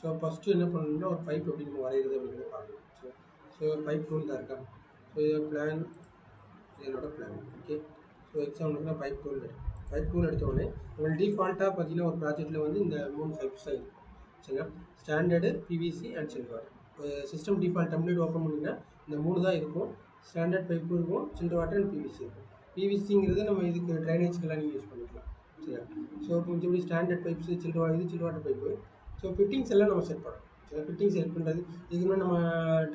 So first என்ன பண்ணணும்னா ஒரு பைப் எப்படி நம்ம வரைகிறது அப்படிங்கிறத பார்க்கணும். ஸோ பைப் டூல் தான் இருக்கா. ஸோ இது பிளான், இதனோட பிளான். ஓகே. ஸோ எக்ஸாம்பிளுக்கு நான் பைப் டூல் எடுத்த உடனே உங்களுக்கு டிஃபால்ட்டாக பார்த்தீங்கன்னா ஒரு ப்ராஜெக்ட்டில் வந்து இந்த 3 பைப்ஸ் தான் இருக்கும். சரிங்களா. Standard, PVC and silver. System default template open பண்ணிங்கன்னா இந்த 3 தான் இருக்கும். ஸ்டாண்டர்ட் பைப்பு இருக்கும், சில்வர் வாட்டர் அண்ட் பிவிசி இருக்கும். பிவிசிங்கிறது நம்ம இதுக்கு ட்ரைனேஜ்க்கெல்லாம் நீங்கள் யூஸ் பண்ணிக்கலாம். சரியா. ஸோ கொஞ்சம் standard pipes, silver water pipe. So fittings எல்லாம் நம்ம செட் பண்ணணும். ஃபிட்டிங் செட் பண்ணுறது இதுக்கு முன்னாடி நம்ம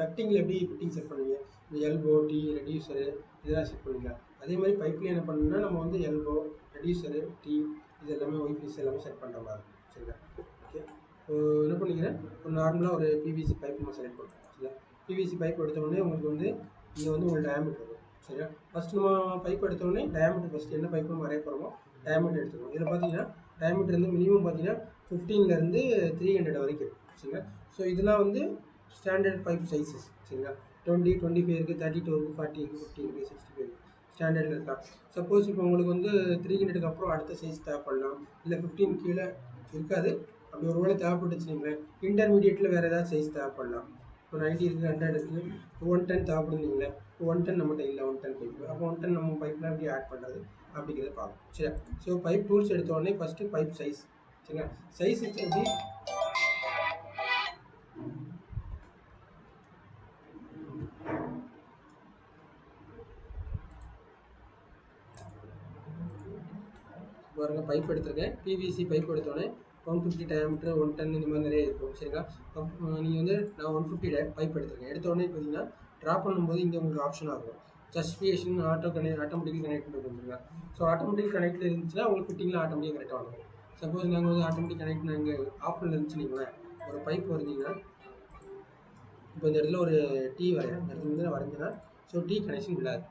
டக்டிங்கில் எப்படி ஃபிட்டிங் செட் பண்ணுவீங்க, இந்த எல்போ, டி, ரெடியூசரு இதெல்லாம் செட் பண்ணுவீங்க. அதே மாதிரி பைப்லேயே என்ன பண்ணணும்னா நம்ம வந்து எல்போ, ரெடியூசரு, டி இது எல்லாமே ஒய்ஃபீஸ் எல்லாமே செட் பண்ணுற மாதிரி இருக்கும். சரிங்களா. ஓகே. ஸோ என்ன பண்ணிக்கிறேன், ஒரு நார்மலாக ஒரு பிவிசி பைப் நம்ம செலக்ட் பண்ணுறோம். சரியா. பிவிசி பைப் எடுத்த உடனே உங்களுக்கு வந்து இங்கே வந்து உங்களுக்கு டயாமீட்டர் வரும். சரியா. ஃபஸ்ட்டு நம்ம பைப் எடுத்த உடனே டயாமீட்டர் ஃபஸ்ட்டு என்ன பைப் நம்ம வரைய போகிறோமோ டயாமீட்டர் எடுத்துக்கணும். இதில் பார்த்தீங்கன்னா டயாமீட்டர் வந்து மினிமம் பார்த்தீங்கன்னா 15லேருந்து 300 வரைக்கும் இருக்கும். சரிங்களா. ஸோ இதெல்லாம் வந்து ஸ்டாண்டர்ட் பைப் சைஸஸ். சரிங்களா. 20, 25 இருக்குது, 32 இருக்குது, 40 இருக்குது, 50 இருக்குது, 65 இருக்குது. ஸ்டாண்டர்டில் இருக்கா. சப்போஸ் இப்போ உங்களுக்கு வந்து 300க்கு அப்புறம் அடுத்த சைஸ் தேவைப்படலாம், இல்லை 15 கீழே இருக்காது. அப்படி ஒரு வேளை தேவைப்பட்டுச்சுங்களேன், இன்டர்மீடியேட்டில் வேறு ஏதாவது சைஸ் தேவைப்படலாம். இப்போ 90 இருக்குது, 100 இருக்குது, 110 தேவைப்படுதுங்களேன். 110 நம்மகிட்ட இல்லை, 110 பைப்பு. அப்போ 110 நம்ம பைப்லாம் எப்படி ஆட் பண்ணுறது அப்படிங்கிறத பார்ப்போம். சரியா. ஸோ பைப் டூல்ஸ் எடுத்த உடனே ஃபஸ்ட்டு பைப் சைஸ். சரிங்களா. சைஸ் எப்படி பாருங்கள், பைப் எடுத்திருக்கேன். பிவிசி பைப் எடுத்தோடனே 150 டயாமீட்டர், 110 இந்த மாதிரி நிறைய இருக்கும். சரிங்களா. நீங்கள் வந்து நான் 150 பைப் எடுத்திருக்கேன். எடுத்த உடனே பார்த்தீங்கன்னா ட்ரா பண்ணும்போது இங்கே உங்களுக்கு ஆப்ஷனாக இருக்கும் ஜஸ்டிஃபிகேஷன், ஆட்டோமேட்டிக் கனெக்ட் பண்ணுறீங்களா. ஸோ ஆட்டோமேட்டிக் கனெக்டில் இருந்துச்சுன்னா உங்களுக்கு ஃபிட்டிங்கில் ஆட்டோமேட்டிக் கனெக்ட் ஆகும். சப்போஸ் நாங்கள் வந்து ஆட்டோமேட்டிக் கனெக்ட் நாங்கள் ஆப்ஷனில் இருந்துச்சுங்களா, ஒரு பைப் வரைஞ்சிங்கன்னா இப்போ இந்த இடத்துல ஒரு டீ வரையேன், இந்த இடத்துல வந்து நான் வரைஞ்சேன்னா ஸோ டீ கனெக்ஷன் விடாது.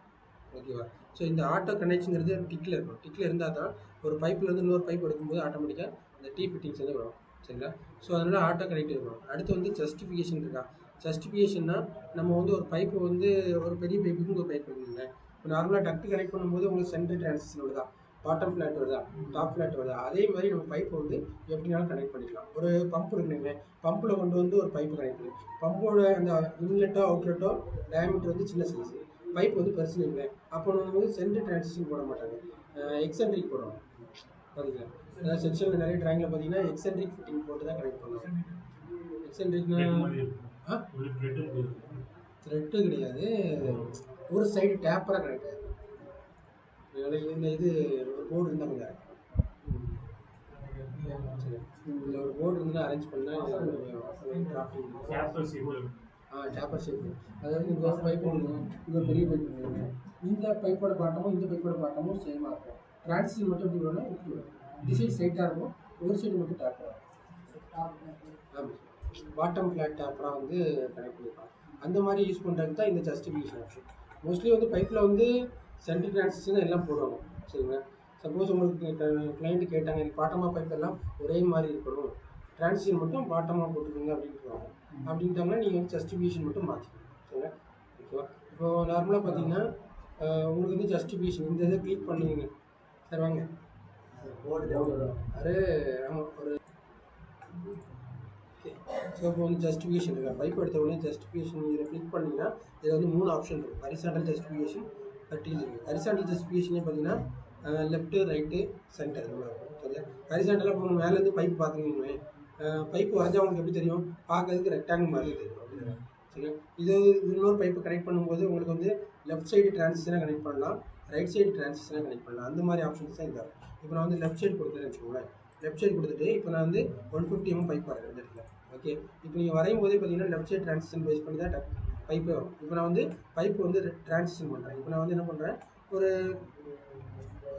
ஓகேவா. ஸோ இந்த ஆட்டோ கனெக்ஷனுங்கிறது டிக்கில் இருக்கும். டிக்கில் இருந்தால் தான் ஒரு பைப்லேருந்து இன்னொரு பைப் எடுக்கும்போது ஆட்டோமேட்டிக்காக அந்த டீ ஃபிட்டிங்ஸ் வந்து வரும். சரிங்களா. ஸோ அதனால் ஆட்டோ கனெக்ட் இருக்கணும். அடுத்து வந்து ஜஸ்டிஃபிகேஷன் இருக்கா. ஜஸ்டிஃபிகேஷன்னா நம்ம வந்து ஒரு பைப்பு வந்து ஒரு பெரிய பைப்புக்கு ஒரு பைப் இருக்குங்க. இப்போ நார்மலாக டக்ட் கனெக்ட் பண்ணும்போது உங்களுக்கு சென்ட்ரல் டிரான்சிஷன் வருதா, பாட்டம் ஃப்ளாட் வருதா, டாப் ஃப்ளாட் வருதா, அதே மாதிரி நம்ம பைப்பை வந்து எப்படினாலும் கனெக்ட் பண்ணிக்கலாம். ஒரு பம்ப் இருக்குங்க, பம்பில் கொண்டு வந்து ஒரு பைப்பு கனெக்ட் பண்ணி பம்போட அந்த இன்லெட்டோ அவுட்லெட்டோ டயாமீட்டர் வந்து சின்ன சைஸ், பைப் வந்து பெருசு இல்லைங்களேன். அப்போ நம்ம வந்து சென்ட்ரல் டிரான்சிஷன் போட மாட்டாங்க, எக்ஸென்ட்ரிக் போடுவோம். பார்த்தீங்களா. அதாவது செக்ஷனில் நிறைய ட்ராயிங்கில் பார்த்தீங்கன்னா எக்ஸென்ட்ரிக் ஃபிட்டிங் போட்டு தான் கனெக்ட் பண்ணுவோம். எக்ஸென்ட்ரிக்னா த்ரெட்டு கிடையாது, ஒரு சைடு டேப்பராக கனெக்ட் ஆகுது. இந்த இது ஒரு போர்டு இருந்தால் கொஞ்சம் சரி, இதில் ஒரு போர்டு இருந்தால் அரேஞ்ச் பண்ணால் டேப்பர் ஷேப். அதாவது இங்கே ஒரு பைப் ஒன்று, இங்கே பெரிய பைப் ஒன்று, இந்த பைப்போட பாட்டமும் இந்த பைப்போட பாட்டமும் சேமாக இருக்கும். டிரான்சிஷன் மட்டும் எப்படி வரும்னா இப்படி வரும். இந்த சைடு ஸ்ட்ரைட்டாக இருக்கும், ஒரு சைடு மட்டும் டேப்பராக இருக்கும். ஆமாம், பாட்டம் ஃப்ளாட் டேப்பராக வந்து கனெக்ட் பண்ணிக்கலாம். அந்த மாதிரி யூஸ் பண்ணுறது தான் இந்த ஜஸ்டிஃபிகேஷன் ஆப்ஷன். மோஸ்ட்லி வந்து பைப்பில் வந்து சென்ட்ரல் டிரான்சிஷன் எல்லாம் போடுவாங்க. சரிங்களா. சப்போஸ் உங்களுக்கு கிளைண்ட்டு கேட்டாங்க எனக்கு பாட்டமாக பைப் எல்லாம் ஒரே மாதிரி இருக்கணும், டிரான்சிஷன் மட்டும் பாட்டமாக போட்டுக்கோங்க அப்படின்ட்டுருவாங்க. அப்படின்ட்டாங்கன்னா நீங்கள் வந்து ஜஸ்டிஃபிகேஷன் மட்டும் மாற்றிக்கணும். சரிங்களா. ஓகேவா. இப்போது நார்மலாக பார்த்தீங்கன்னா உங்களுக்கு வந்து ஜஸ்டிஃபிகேஷன் இந்த இதை கிளிக் பண்ணுவீங்க. சரி வாங்க, அது ஆமாம் ஒரு ஸோ இப்போ வந்து ஜஸ்டிஃபிகேஷன் இருக்கா. பைப் எடுத்த உடனே ஜஸ்டிஃபிகேஷன் இதில் கிளிக் பண்ணிங்கன்னா இதில் வந்து 3 ஆப்ஷன் இருக்கும். ஹரிசாண்டல் ஜஸ்டிஃபிகேஷன், வெர்டிகல் இருக்குது. ஹரிசாண்டல் ஜஸ்டிஃபிகேஷனே பார்த்தீங்கன்னா லெஃப்ட்டு, ரைட்டு, சென்டர் இதெல்லாம் இருக்கும். சரியா. ஹரிசாண்டலாக இப்போ மேலேருந்து பைப் பார்த்துக்கிங்களேன், பைப்பு வரைஞ்சா உங்களுக்கு எப்படி தெரியும், பார்க்கறதுக்கு ரெக்டாங்கிள் மாதிரி தெரியும். அப்படின்னா சரியா. இது இன்னொரு பைப்பு கனெக்ட் பண்ணும்போது உங்களுக்கு வந்து லெஃப்ட் சைடு டிரான்சிஷனாக கனெக்ட் பண்ணலாம், ரைட் சைடு டிரான்சிஷனாக கனெக்ட் பண்ணலாம். அந்த மாதிரி ஆப்ஷன்ஸ் தான் இந்த. இப்போ நான் வந்து லெஃப்ட் சைடு கொடுத்துருன்னு வச்சுக்கோங்களேன். லெஃப்ட் சைடு கொடுத்துட்டு இப்போ நான் வந்து 150 mm பைப் வரேன் இந்த இடத்துல. ஓகே. இப்போ நீங்கள் வரையும் போதே பார்த்தீங்கன்னா லெஃப்ட் சைடு டிரான்சிஷன் பேஸ் பண்ணி தான் பைப்பே வரும். இப்போ நான் வந்து பைப்பு வந்து டிரான்சிஷன் பண்ணுறேன். இப்போ நான் வந்து என்ன பண்ணுறேன், ஒரு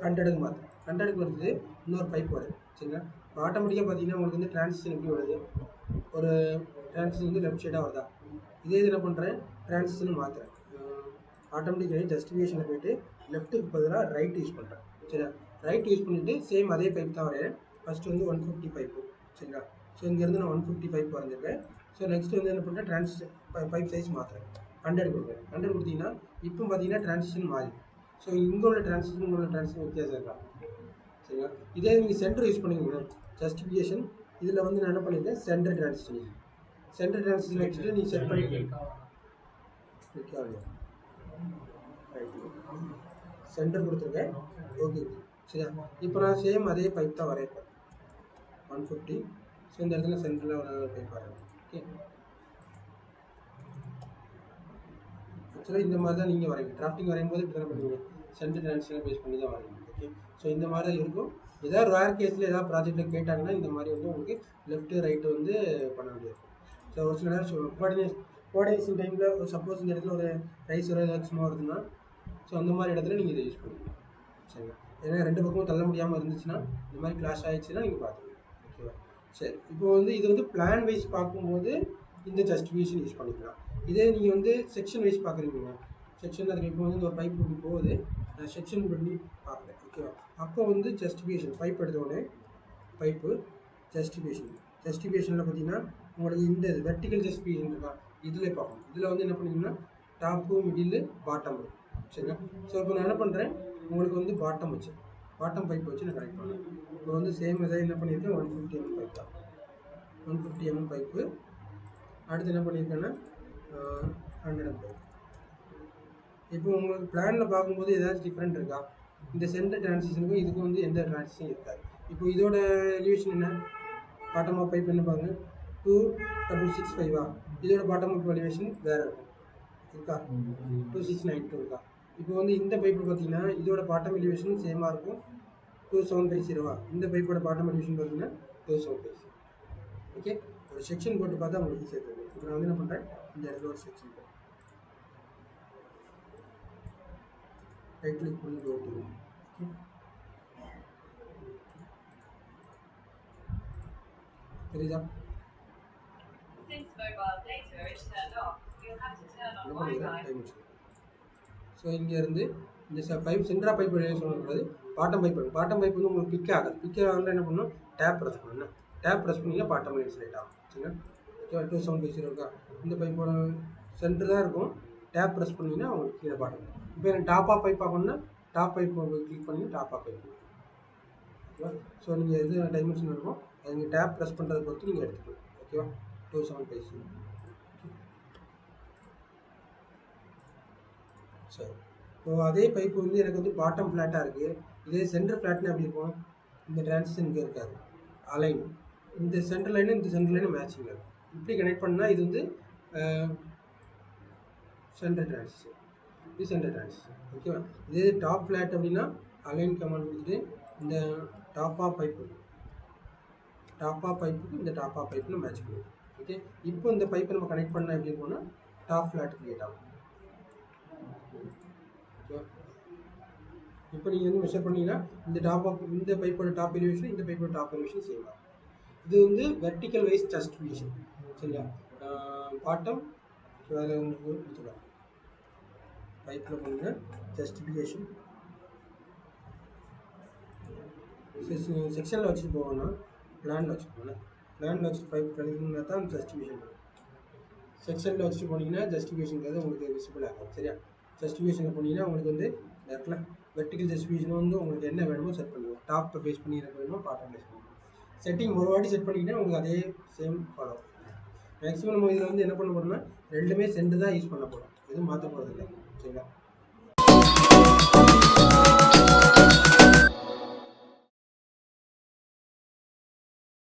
100க்கு மாற்றுறேன். 100க்கு வருது இன்னொரு பைப் வருது. சரிங்களா. இப்போ ஆட்டோமேட்டிக்காக பார்த்தீங்கன்னா உங்களுக்கு வந்து டிரான்சிஷன் எப்படி வருது, ஒரு டிரான்சிஷன் வந்து லெஃப்ட் சைடாக வருதா. இதே இது என்ன பண்ணுறேன், டிரான்சிஷன் மாற்றுறேன். ஆட்டோமேட்டிக்காக ஜஸ்டிஃபிகேஷனில் போய்ட்டு லெஃப்ட்டுக்கு பதிலாக ரைட் யூஸ் பண்ணுறேன். சரியா. ரைட் யூஸ் பண்ணிவிட்டு சேம் அதே பைப் தான் வரையேன். ஃபஸ்ட்டு வந்து 150 பைப்பு. சரிங்களா. ஸோ இங்கேருந்து நான் 150 பைப் வரைஞ்சிருக்கேன். ஸோ நெக்ஸ்ட் வந்து என்ன பண்ணுறேன், டிரான்சிஷன் பைப் சைஸ் மாற்றுறேன். 100 கொடுக்குறேன். 100 கொடுத்தீங்கன்னா இப்போ பார்த்தீங்கன்னா டிரான்சிஷன் மாறி. ஸோ இங்கே உள்ள டிரான்சிஷன் வித்தியாசம் இருக்கா. சரிங்களா. இதே நீங்கள் சென்டர் யூஸ் பண்ணிங்கன்னா ஜஸ்டிஃபிகேஷன் இதில் வந்து நான் என்ன பண்ணியிருக்கேன், சென்டர் டிரான்சிஷன். சென்டர் டிரான்சிஷன் வச்சுட்டு நீ செட் பண்ணிட்டு சென்டர் கொடுத்துருக்கேன். ஓகே சரியா. இப்போ நான் சேம் அதே பைப் தான் வரையப்பேன் 150. ஸோ இந்த இடத்துல சென்டரில் ஒரு பைப் வரையணும். ஓகே, ஆக்சுவலாக இந்த மாதிரி தான் நீங்கள் வரைங்க. டிராஃப்டிங் வரையும் போது இப்படி தான் பண்ணுவீங்க, சென்டர் டிரான்சிஷனை பேஸ் பண்ணி தான் வரையணும். ஓகே, ஸோ இந்த மாதிரி தான் இருக்கும். ஏதாவது ரேர் கேஸில் ஏதாவது ப்ராஜெக்ட்டில் கேட்டாங்கன்னா இந்த மாதிரி வந்து உங்களுக்கு லெஃப்ட்டு ரைட்டு வந்து பண்ண வேண்டியது. ஸோ ஒரு சில நேரம் கோஆர்டினேஷன் டைமில் சப்போஸ் இந்த இடத்துல ஒரு ரைஸ் ஒரு ஏதாவது சும்மா வருதுன்னா, ஸோ அந்த மாதிரி இடத்துல நீங்கள் இதை யூஸ் பண்ணுவீங்க. சரிங்களா, ஏன்னா ரெண்டு பக்கமும் தள்ள முடியாமல் இருந்துச்சுன்னா, இந்த மாதிரி கிளாஷ் ஆகிடுச்சுன்னா நீங்கள் பார்த்துக்கணும். ஓகேவா, சரி. இப்போ வந்து இது வந்து பிளான் வைஸ் பார்க்கும்போது இந்த ஜஸ்டிஃபிகேஷன் யூஸ் பண்ணிக்கலாம். இதே நீங்கள் வந்து செக்ஷன் வைஸ் பார்க்குறீங்க, செக்ஷன் அதுக்கு இப்போ வந்து ஒரு பைப் இப்படி போகுது, செக்ஷன் பண்ணி பார்க்குறேன். ஓகேவா, அப்போ வந்து ஜஸ்டிஃபிகேஷன் பைப் எடுத்தோடனே பைப்பு ஜஸ்டிஃபிகேஷனில் பார்த்தீங்கன்னா உங்களுக்கு இந்த வெர்டிக்கல் ஜஸ்டிஃபிகேஷன் இருக்கா, இதில் பார்க்கணும். இதில் வந்து என்ன பண்ணிங்கன்னா டாப்பு மிடில் பாட்டம் இருக்கும். சரிங்களா, ஸோ இப்போ நான் என்ன பண்ணுறேன், உங்களுக்கு வந்து பாட்டம் பைப் வச்சு நான் கனெக்ட் பண்ணுறேன். இப்போ வந்து சேம் இதாக என்ன பண்ணியிருக்கேன், 150 mm பைப் தான், 150 mm பைப்பு. அடுத்து என்ன பண்ணியிருக்கேன்னா 100 mm பைப். இப்போ உங்களுக்கு பிளானில் பார்க்கும்போது ஏதாச்சும் டிஃப்ரெண்ட் இருக்கா, இந்த சென்டர் டிரான்சிஷனுக்கும் இதுக்கும் வந்து எந்த டிரான்சிஷன் இருக்காது. இப்போ இதோட எலிவேஷன் என்ன, பாட்டம் ஆஃப் பைப் என்ன பாருங்க 2665 இதோட பாட்டம் ஆஃப் எலிவேஷன் வேறு இருக்கா, 2692 இருக்கா. இப்போ வந்து இந்த பைப்பு பார்த்தீங்கன்னா இதோட பாட்டம் எலிவேஷன் சேமாக இருக்கும் 2750. இந்த பைப்போட பாட்டம் எலிவேஷன் பார்த்தீங்கன்னா 2750. ஓகே, ஒரு செக்ஷன் போட்டு பார்த்தா உங்களுக்கு ஈஸியாக தெரியும். இப்போ நான் வந்து என்ன பண்ணுறேன், இந்த இடத்துல ஒரு செக்ஷன் போட்டு ரைட் கிளிக் பண்ணி ஓகே, தெரியுதா. ஸோ இங்கேருந்து இந்த பைப் சென்டரா பைப் சொல்லக்கூடாது, பாட்டம் பைப் வந்து உங்களுக்கு பிக் ஆகல என்ன பண்ணணும், டேப் ப்ரெஸ் பண்ணணும். டேப் ப்ரெஸ் பண்ணிங்கன்னா பாட்டம் லைன் செலக்ட் ஆகும். சரிங்களா, ஓகே, 2750 இருக்கா. இந்த பைப்போட சென்டர் தான் இருக்கும், டேப் ப்ரெஸ் பண்ணிங்கன்னா உங்களுக்கு கீழே பாட்டம். இப்போ எனக்கு டாப் ஆஃப் பைப் ஆகணும்னா டாப் பைப் கிளிக் பண்ணி டாப் ஆஃப் பைப். ஓகேவா, ஸோ நீங்கள் எது டைமென்ஷன் இருக்கும் அது நீங்கள் டேப் ப்ரெஸ் பண்ணுறதை பொறுத்து நீங்கள் எடுத்துக்கலாம். ஓகேவா, 2750. சரி, இப்போ அதே பைப் வந்து எனக்கு வந்து பாட்டம் ஃப்ளாட்டாக இருக்குது, இதே சென்டர் ஃப்ளாட்னா எப்படி இருக்கும், இந்த டிரான்சிஷன் இங்கே இருக்காது, அலைன் இந்த சென்டர் லைனும் இந்த சென்டர் லைனும் மேட்சிங் இருக்கும். இப்படி கனெக்ட் பண்ணால் இது வந்து சென்டர் டிரான்சிஷன், இது சென்டர் டிரான்சிஷன். ஓகேவா, இதே டாப் ஃப்ளாட் அப்படின்னா அலைன் கமாண்ட் கொடுத்துட்டு இந்த டாப் ஆஃப் பைப்புக்கு இந்த டாப் ஆஃப் பைப்புன்னு மேட்ச் பண்ணுவோம். ஓகே, இப்போ இந்த பைப்பை நம்ம கனெக்ட் பண்ணால் எப்படி இருக்கும்னா டாப் ஃப்ளாட் கிரியேட் ஆகும். இப்போ நீங்கள் வந்து மெஷர் பண்ணீங்கன்னா இந்த பைப்போட டாப் எலிவேஷன் இந்த பைப்போட டாப் எலிவேஷன் சேம் ஆகும். இது வந்து வெர்டிக்கல் வைஸ் ஜஸ்டிஃபிகேஷன். சரியா, பாட்டம் வேறு உங்களுக்கு கொடுத்துக்கலாம். பைப்பில் பண்ணிங்கன்னா ஜஸ்டிஃபிகேஷன் செக்ஷனில் வச்சுட்டு போகணும்னா பிளானில் வச்சுக்கோங்க. பிளானில் வச்சுட்டு பைப் கனெக்டிங்னா தான் ஜஸ்டிஃபிகேஷன். செக்ஷனில் வச்சுட்டு போனீங்கன்னா ஜஸ்டிஃபிகேஷனுங்கிறது உங்களுக்கு விசிபிள் ஆகும். சரியா, ஜஸ்டிஃபிகேஷனில் போனீங்கன்னா உங்களுக்கு வந்து இடத்துல வெர்டிக்கல் ஜஸ்டிஃபிகேஷன் வந்து உங்களுக்கு என்ன வேணுமோ செட் பண்ணுவோம். டாப்பை பேஸ் பண்ணி எனக்கு வேணுமோ பாட்டம் பேஸ் பண்ணுவோம். செட்டிங் ஒரு வாட்டி செட் பண்ணிங்கன்னா உங்களுக்கு அதே சேம் ஃபாலோ. மேக்ஸிமம் நம்ம இதில் வந்து என்ன பண்ண போகிறோம்னா ரெண்டுமே சென்டர் தான் யூஸ் பண்ண போகிறோம், எதுவும் மாற்ற போகிறது இல்லை. சரிங்களா.